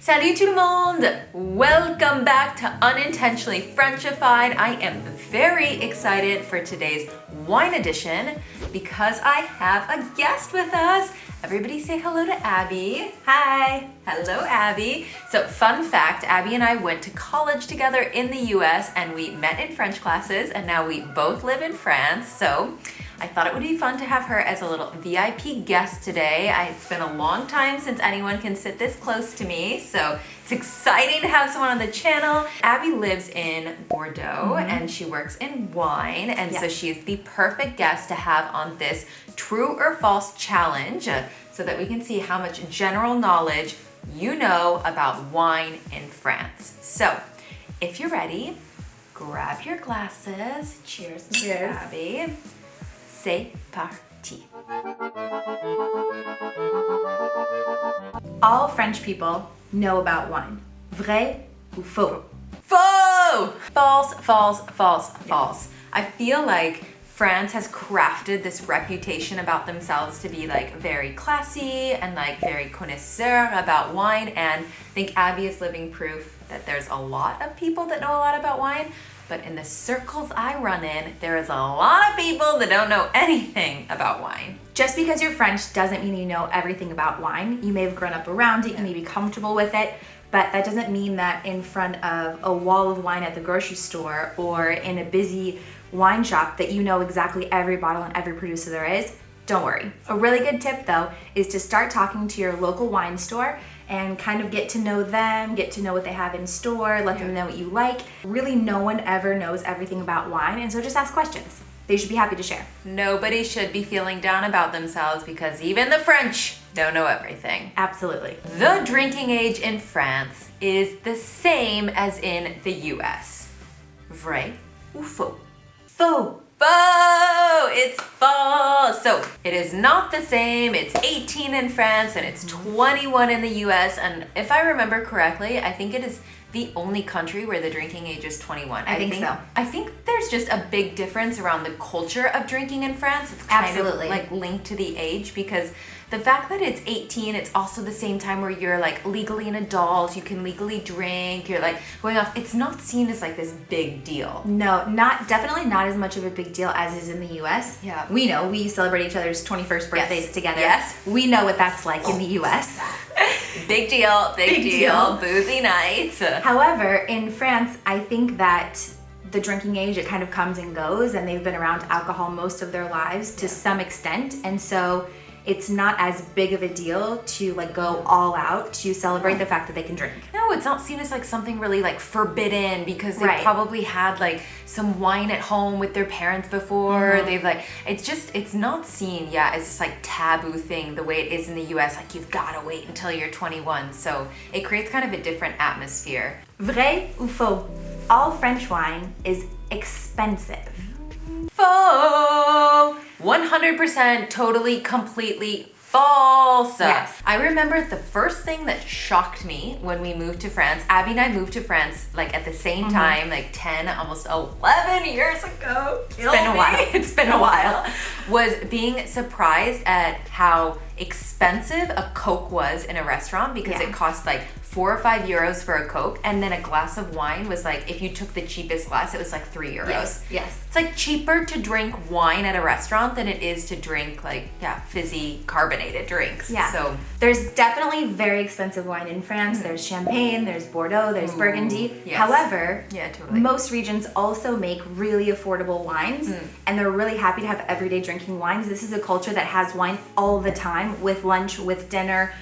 Salut tout le monde! Welcome back to Unintentionally Frenchified. I am very excited for today's wine edition because I have a guest with us. Everybody say hello to Abby. Hi. Hello, Abby. So fun fact, Abby and I went to college together in the US and we met in French classes and now we both live in France. So I thought it would be fun to have her as a little VIP guest today. It's been a long time since anyone can sit this close to me, so it's exciting to have someone on the channel. Abby lives in Bordeaux and she works in wine, and so she is the perfect guest to have on this true or false challenge so that we can see how much general knowledge you know about wine in France. So if you're ready, grab your glasses. Cheers, Miss Abby. C'est parti. All French people know about wine. Vrai ou faux? Faux! False, false, false, false. I feel like France has crafted this reputation about themselves to be like very classy and like very connoisseur about wine, and I think Abby is living proof that there's a lot of people that know a lot about wine. But in the circles I run in, there is a lot of people that don't know anything about wine. Just because you're French doesn't mean you know everything about wine. You may have grown up around it, you may be comfortable with it, but that doesn't mean that in front of a wall of wine at the grocery store or in a busy wine shop that you know exactly every bottle and every producer there is. Don't worry. A really good tip though is to start talking to your local wine store and kind of get to know them, get to know what they have in store, let them know what you like. Really, no one ever knows everything about wine, and so just ask questions. They should be happy to share. Nobody should be feeling down about themselves because even the French don't know everything. Absolutely. The drinking age in France is the same as in the US. Vrai ou faux? Faux. Faux! It's false. So it is not the same. It's 18 in France and it's 21 in the US. And if I remember correctly, I think it is the only country where the drinking age is 21. I think so. I think there's just a big difference around the culture of drinking in France. It's kind of like linked to the age, because the fact that it's 18, it's also the same time where you're like legally an adult, you can legally drink, you're like going off. It's not seen as like this big deal. No, definitely not as much of a big deal as is in the US. Yeah. We know, we celebrate each other's 21st birthdays together. Yes. We know what that's like in the US. Big deal, big deal, boozy nights. However, in France, I think that the drinking age, it kind of comes and goes, and they've been around alcohol most of their lives to some extent, and so it's not as big of a deal to like go all out to celebrate the fact that they can drink. No, it's not seen as like something really like forbidden because they probably had like some wine at home with their parents before. They've like, it's not seen, as this like taboo thing the way it is in the US. Like you've gotta wait until you're 21. So it creates kind of a different atmosphere. Vrai ou faux? All French wine is expensive. Faux! 100% totally, completely false. Yes. I remember the first thing that shocked me when we moved to France. Abby and I moved to France like at the same time, like 10, almost 11 years ago. It's been a while. It's been a while. Was being surprised at how expensive a Coke was in a restaurant, because it cost like 4 or 5 euros for a Coke, and then a glass of wine was like, if you took the cheapest glass, it was like 3 euros. Yes. It's like cheaper to drink wine at a restaurant than it is to drink like, fizzy carbonated drinks. Yeah. So there's definitely very expensive wine in France. There's Champagne, there's Bordeaux, there's Burgundy. Yes. However, totally. most regions also make really affordable wines, and they're really happy to have everyday drinking wines. This is a culture that has wine all the time, with lunch, with dinner,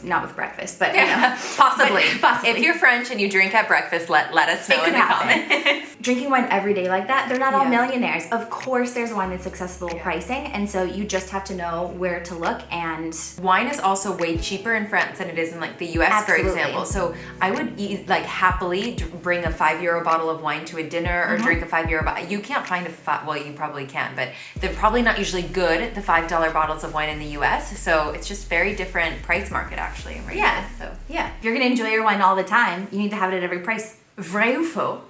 not with breakfast, but you know, possibly. possibly. If you're French and you drink at breakfast, let us know in the comments. Drinking wine every day like that, they're not all millionaires. Of course, there's wine that's accessible pricing, and so you just have to know where to look. And wine is also way cheaper in France than it is in like the US, for example. So I would like happily bring a €5 bottle of wine to a dinner or drink a €5 bottle. You can't find well, you probably can, but they're probably not usually good, the $5 bottles of wine in the US. So it's just very different price market actually. Right now, so. If you're gonna enjoy your wine all the time, you need to have it at every price. Vrai ou faux?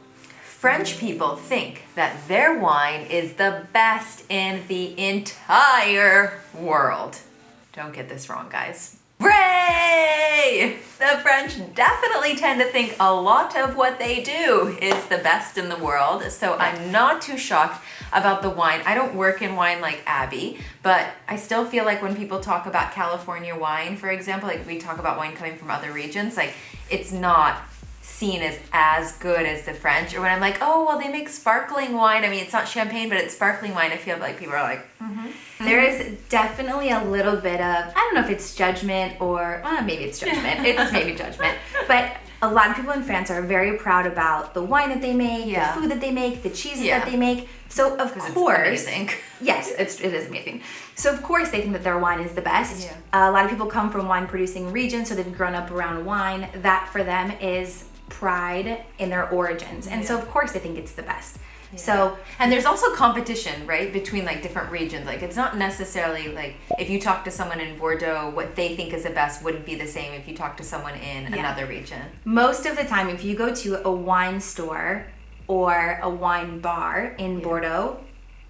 French people think that their wine is the best in the entire world. Don't get this wrong, guys. Hooray! The French definitely tend to think a lot of what they do is the best in the world, so I'm not too shocked about the wine. I don't work in wine like Abby, but I still feel like when people talk about California wine, for example, like we talk about wine coming from other regions, like it's not seen as good as the French. Or when I'm like, oh, well, they make sparkling wine. I mean, it's not champagne, but it's sparkling wine. I feel like people are like, There is definitely a little bit of, I don't know if it's judgment or, maybe it's judgment. It's maybe judgment. But a lot of people in France are very proud about the wine that they make, the food that they make, the cheeses that they make. So of course, it's amazing. Yes, it is amazing. So of course they think that their wine is the best. Yeah. A lot of people come from wine producing regions, so they've grown up around wine. That for them is pride in their origins. And so of course they think it's the best. Yeah. So, and there's also competition, right, between like different regions. Like it's not necessarily like if you talk to someone in Bordeaux, what they think is the best wouldn't be the same if you talk to someone in another region. Most of the time, if you go to a wine store or a wine bar in Bordeaux,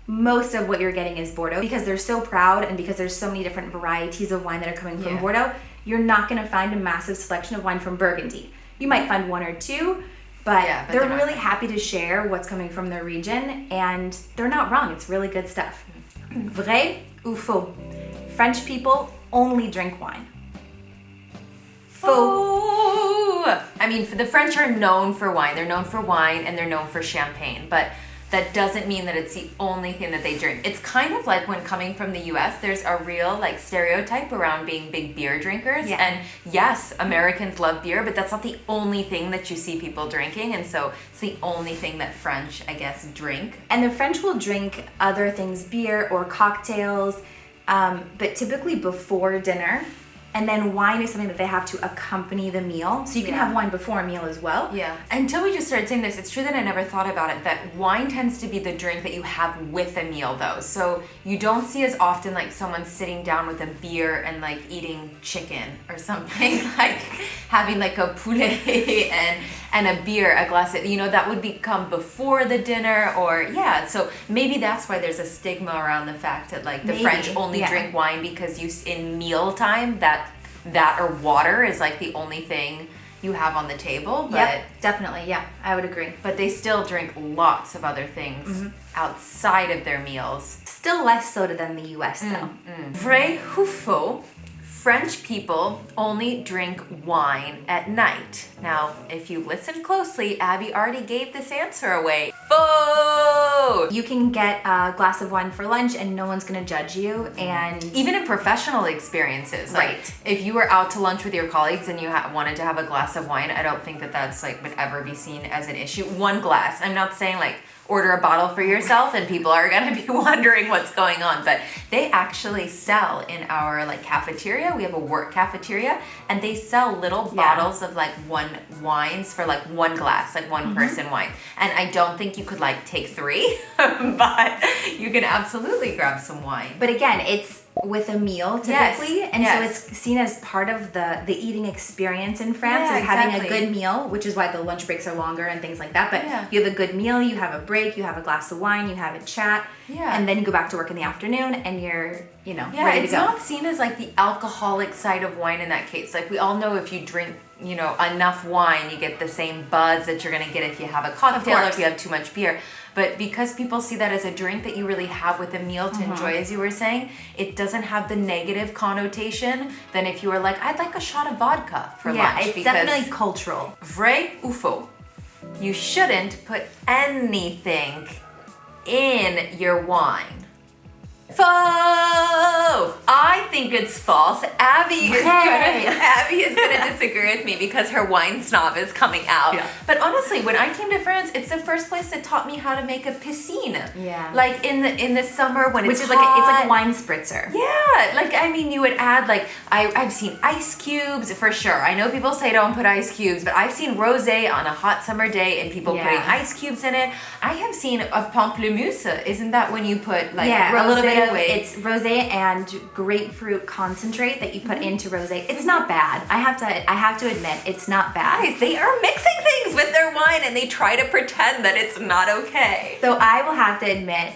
most of what you're getting is Bordeaux, because they're so proud and because there's so many different varieties of wine that are coming from Bordeaux. You're not going to find a massive selection of wine from Burgundy. You might find one or two, but they're really happy to share what's coming from their region, and they're not wrong. It's really good stuff. Vrai ou faux? French people only drink wine. Faux. I mean, the French are known for wine. They're known for wine and they're known for champagne, but that doesn't mean that it's the only thing that they drink. It's kind of like when coming from the US, there's a real like stereotype around being big beer drinkers. Yeah. And yes, Americans love beer, but that's not the only thing that you see people drinking. And so it's the only thing that French, I guess, drink. And the French will drink other things, beer or cocktails, but typically before dinner. And then wine is something that they have to accompany the meal. So you can have wine before a meal as well. Yeah. Until we just started saying this, it's true that I never thought about it, that wine tends to be the drink that you have with a meal though. So you don't see as often like someone sitting down with a beer and like eating chicken or something, like having like a poulet and a beer, a glass of, that would become before the dinner or, so maybe that's why there's a stigma around the fact that like the French only drink wine because in mealtime that or water is like the only thing you have on the table. But definitely, I would agree. But they still drink lots of other things outside of their meals. Still less so than the US though. Vrai ou faux? French people only drink wine at night. Now, if you listen closely, Abby already gave this answer away. Faux! You can get a glass of wine for lunch and no one's gonna judge you, and even in professional experiences, like if you were out to lunch with your colleagues and you wanted to have a glass of wine, I don't think that's like would ever be seen as an issue. One glass. I'm not saying like order a bottle for yourself and people are gonna be wondering what's going on, but they actually sell in our like cafeteria. We have a work cafeteria and they sell little bottles of like wines for like one glass, like one person wine. And I don't think you could like take 3, but you can absolutely grab some wine. But again, it's with a meal typically, and so it's seen as part of the eating experience in France, is having a good meal, which is why the lunch breaks are longer and things like that. But you have a good meal, you have a break, you have a glass of wine, you have a chat, and then you go back to work in the afternoon and you're ready to go. It's not seen as like the alcoholic side of wine in that case. Like we all know if you drink enough wine, you get the same buzz that you're gonna get if you have a cocktail or if you have too much beer. But because people see that as a drink that you really have with a meal to enjoy, as you were saying, it doesn't have the negative connotation than if you were like, I'd like a shot of vodka for lunch. Yeah, it's definitely cultural. Vrai ou faux? You shouldn't put anything in your wine. Faux! I think it's false. Abby is gonna disagree with me because her wine snob is coming out. Yeah. But honestly, when I came to France, it's the first place that taught me how to make a piscine. Yeah. Like in the summer when it's hot. It's like a wine spritzer. Yeah. Like I mean, you would add like I've seen ice cubes for sure. I know people say don't put ice cubes, but I've seen rosé on a hot summer day and people putting ice cubes in it. I have seen a pamplemousse. Isn't that when you put like a little bit of it's rosé and grapefruit concentrate that you put into rosé. It's not bad. I have to admit, it's not bad. Guys, they are mixing things with their wine and they try to pretend that it's not okay. So I will have to admit,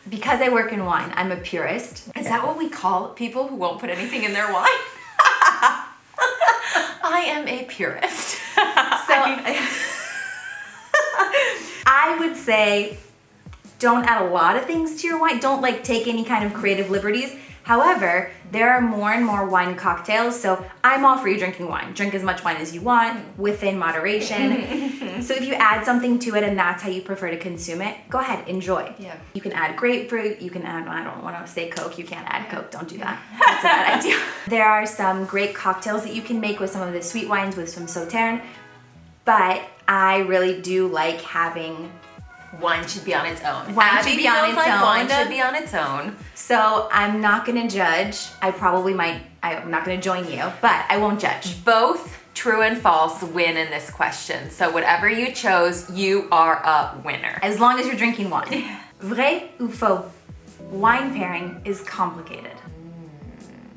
because I work in wine, I'm a purist. Is that what we call people who won't put anything in their wine? I am a purist. So I would say don't add a lot of things to your wine. Don't like take any kind of creative liberties. However, there are more and more wine cocktails, so I'm all for you drinking wine. Drink as much wine as you want, within moderation. So if you add something to it and that's how you prefer to consume it, go ahead, enjoy. Yeah. You can add grapefruit, you can add, I don't want to say Coke, you can't add Coke, don't do that. That's a bad idea. There are some great cocktails that you can make with some of the sweet wines with some Sauterne, but I really do like having wine should be on its own. Wine should be on its own. Wine should be on its own. So I'm not gonna judge. I'm not gonna join you, but I won't judge. Both true and false win in this question. So whatever you chose, you are a winner. As long as you're drinking wine. Vrai ou faux? Wine pairing is complicated.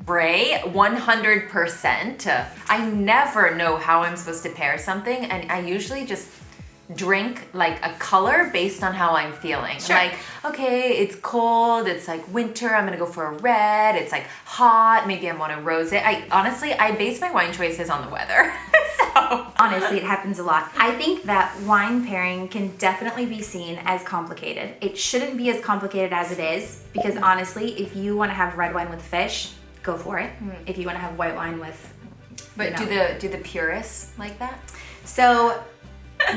Vrai, 100%. I never know how I'm supposed to pair something, and I usually just drink like a color based on how I'm feeling. Sure. Like, okay, it's cold, it's like winter, I'm gonna go for a red. It's like hot, maybe I want a rosé. I base my wine choices on the weather. So Honestly, it happens a lot. I think that wine pairing can definitely be seen as complicated. It shouldn't be as complicated as it is, because honestly, if you want to have red wine with fish, go for it. If you want to have white wine with, but do the purists like that? So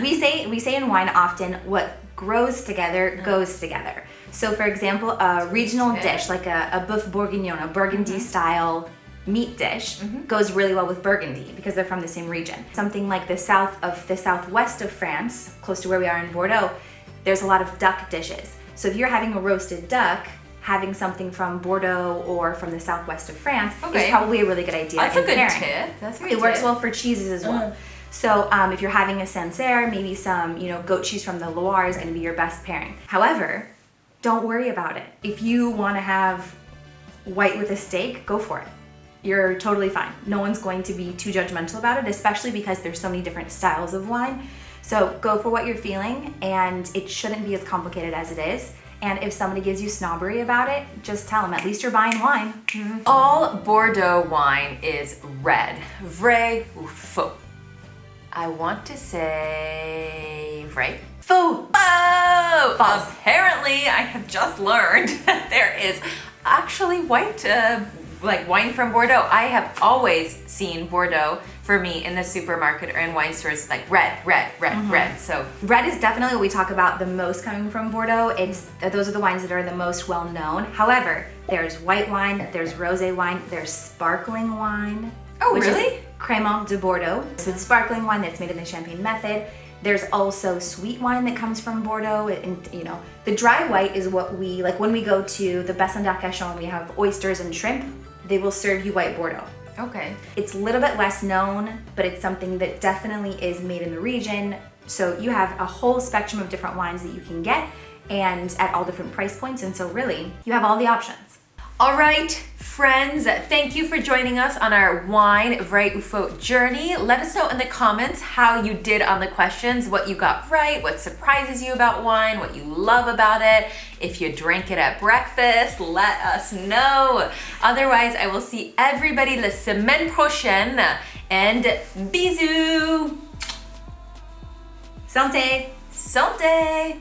we say in wine often, what grows together goes together. So for example, a regional dish like a boeuf bourguignon, a Burgundy style meat dish goes really well with Burgundy because they're from the same region. Something like the southwest of France, close to where we are in Bordeaux, there's a lot of duck dishes. So if you're having a roasted duck, having something from Bordeaux or from the southwest of France is probably a really good idea. That's a good pairing. tip. That's a good It tip. works well for cheeses as well. So if you're having a Sancerre, maybe some goat cheese from the Loire is going to be your best pairing. However, don't worry about it. If you want to have white with a steak, go for it. You're totally fine. No one's going to be too judgmental about it, especially because there's so many different styles of wine. So go for what you're feeling, and it shouldn't be as complicated as it is. And if somebody gives you snobbery about it, just tell them, at least you're buying wine. All Bordeaux wine is red. Vrai ou faux? I want to say vrai. Faux. Oh! False. Apparently, I have just learned that there is actually white, like wine from Bordeaux. I have always seen Bordeaux for me in the supermarket or in wine stores, like red. So Red is definitely what we talk about the most coming from Bordeaux. Those are the wines that are the most well known. However, there's white wine, there's rosé wine, there's sparkling wine. Oh, which really? Is Crémant de Bordeaux. So it's sparkling wine that's made in the Champagne method. There's also sweet wine that comes from Bordeaux, and the dry white is what we like when we go to the Bassin d'Arcachon and we have oysters and shrimp. They will serve you white Bordeaux. okay. It's a little bit less known, but it's something that definitely is made in the region. So you have a whole spectrum of different wines that you can get, and at all different price points. And so really, you have all the options. All right, friends, thank you for joining us on our wine vrai ou faux journey. Let us know in the comments how you did on the questions, what you got right, what surprises you about wine, what you love about it. If you drink it at breakfast, let us know. Otherwise, I will see everybody la semaine prochaine, and bisous! Santé! Santé!